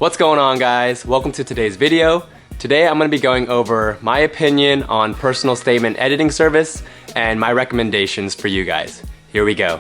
What's going on, guys? Welcome to today's video. Today I'm going to be going over my opinion on personal statement editing service and my recommendations for you guys. Here we go.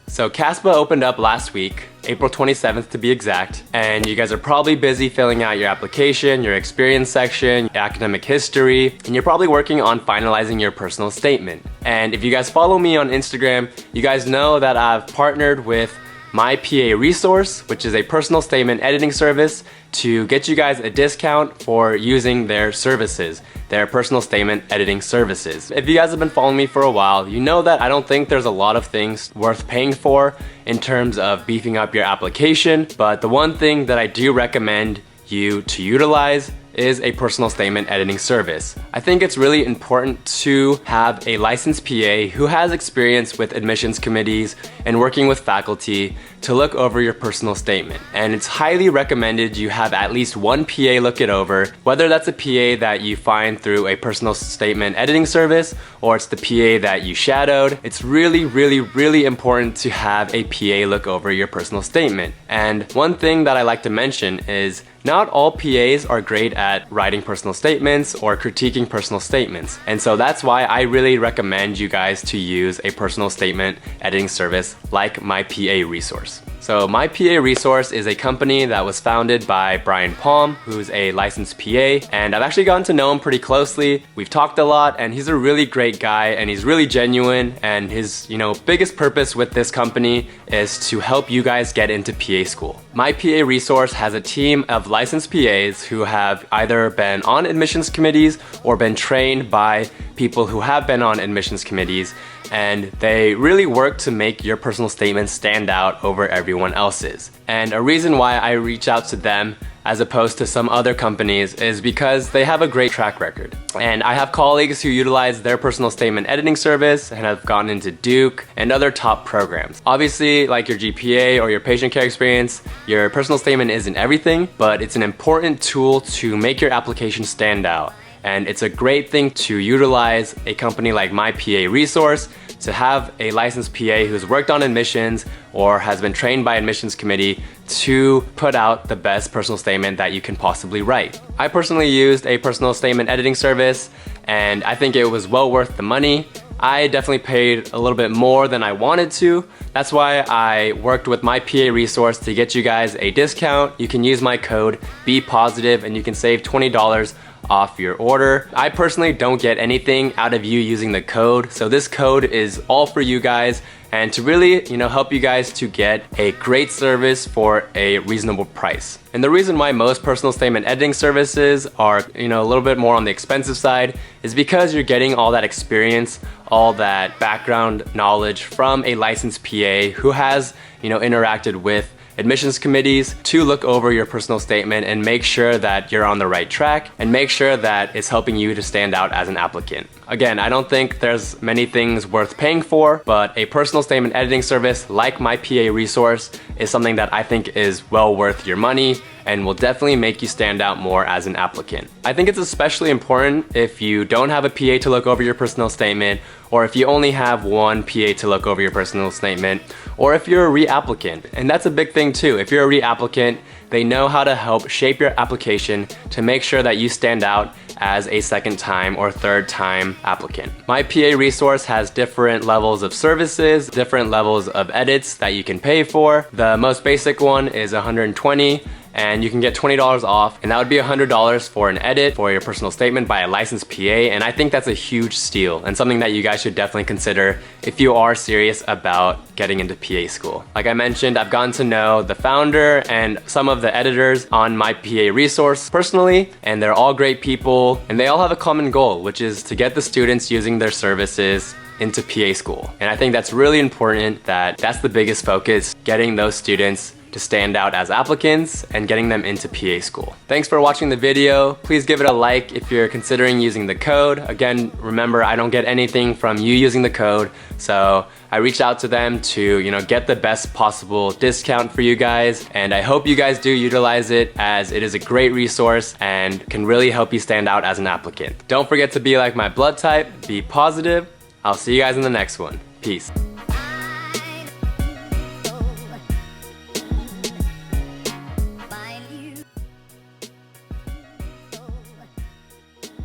So CASPA opened up last week, April 27th to be exact, and you guys are probably busy filling out your application, your experience section, your academic history, and you're probably working on finalizing your personal statement. And if you guys follow me on Instagram, you guys know that I've partnered with My PA Resource, which is a personal statement editing service, to get you guys a discount for using their services, their personal statement editing services. If you guys have been following me for a while, you know that I don't think there's a lot of things worth paying for in terms of beefing up your application, but the one thing that I do recommend you to utilize is a personal statement editing service. I think it's really important to have a licensed PA who has experience with admissions committees and working with faculty to look over your personal statement. And it's highly recommended you have at least one PA look it over, whether that's a PA that you find through a personal statement editing service or it's the PA that you shadowed. It's really important to have a PA look over your personal statement. And one thing that I like to mention is not all PAs are great at writing personal statements or critiquing personal statements. And so that's why I really recommend you guys to use a personal statement editing service like My PA Resource. So My PA Resource is a company that was founded by Brian Palm, who's a licensed PA, and I've actually gotten to know him pretty closely. We've talked a lot, and he's a really great guy, and he's really genuine, and his biggest purpose with this company is to help you guys get into PA school. My PA Resource has a team of licensed PAs who have either been on admissions committees or been trained by people who have been on admissions committees, and they really work to make your personal statement stand out over everyone else's. And a reason why I reach out to them as opposed to some other companies is because they have a great track record. And I have colleagues who utilize their personal statement editing service and have gone into Duke and other top programs. Obviously, like your GPA or your patient care experience, your personal statement isn't everything, but it's an important tool to make your application stand out. And it's a great thing to utilize a company like My PA Resource to have a licensed PA who's worked on admissions or has been trained by admissions committee to put out the best personal statement that you can possibly write. I personally used a personal statement editing service, and I think it was well worth the money. I definitely paid a little bit more than I wanted to. That's why I worked with My PA Resource to get you guys a discount. You can use my code BEPOSITIVE and you can save $20 off your order. I personally don't get anything out of you using the code, so this code is all for you guys and to really, help you guys to get a great service for a reasonable price. And the reason why most personal statement editing services are, a little bit more on the expensive side is because you're getting all that experience, all that background knowledge from a licensed PA who has, interacted with admissions committees to look over your personal statement and make sure that you're on the right track and make sure that it's helping you to stand out as an applicant. Again, I don't think there's many things worth paying for, but a personal statement editing service like My PA Resource is something that I think is well worth your money and will definitely make you stand out more as an applicant. I think it's especially important if you don't have a PA to look over your personal statement, or if you only have one PA to look over your personal statement, or if you're a reapplicant. And that's a big thing too. If you're a reapplicant, they know how to help shape your application to make sure that you stand out as a second time or third time applicant. My PA Resource has different levels of services, different levels of edits that you can pay for. The most basic one is $120, and you can get $20 off, and that would be $100 for an edit for your personal statement by a licensed PA, and I think that's a huge steal and something that you guys should definitely consider if you are serious about getting into PA school. Like I mentioned, I've gotten to know the founder and some of the editors on My PA Resource personally, and they're all great people, and they all have a common goal, which is to get the students using their services into PA school. And I think that's really important, that's the biggest focus, getting those students to stand out as applicants and getting them into PA school. Thanks for watching the video. Please give it a like if you're considering using the code. Again, remember, I don't get anything from you using the code, so I reached out to them to, get the best possible discount for you guys, and I hope you guys do utilize it, as it is a great resource and can really help you stand out as an applicant. Don't forget to be like my blood type, be positive. I'll see you guys in the next one. Peace.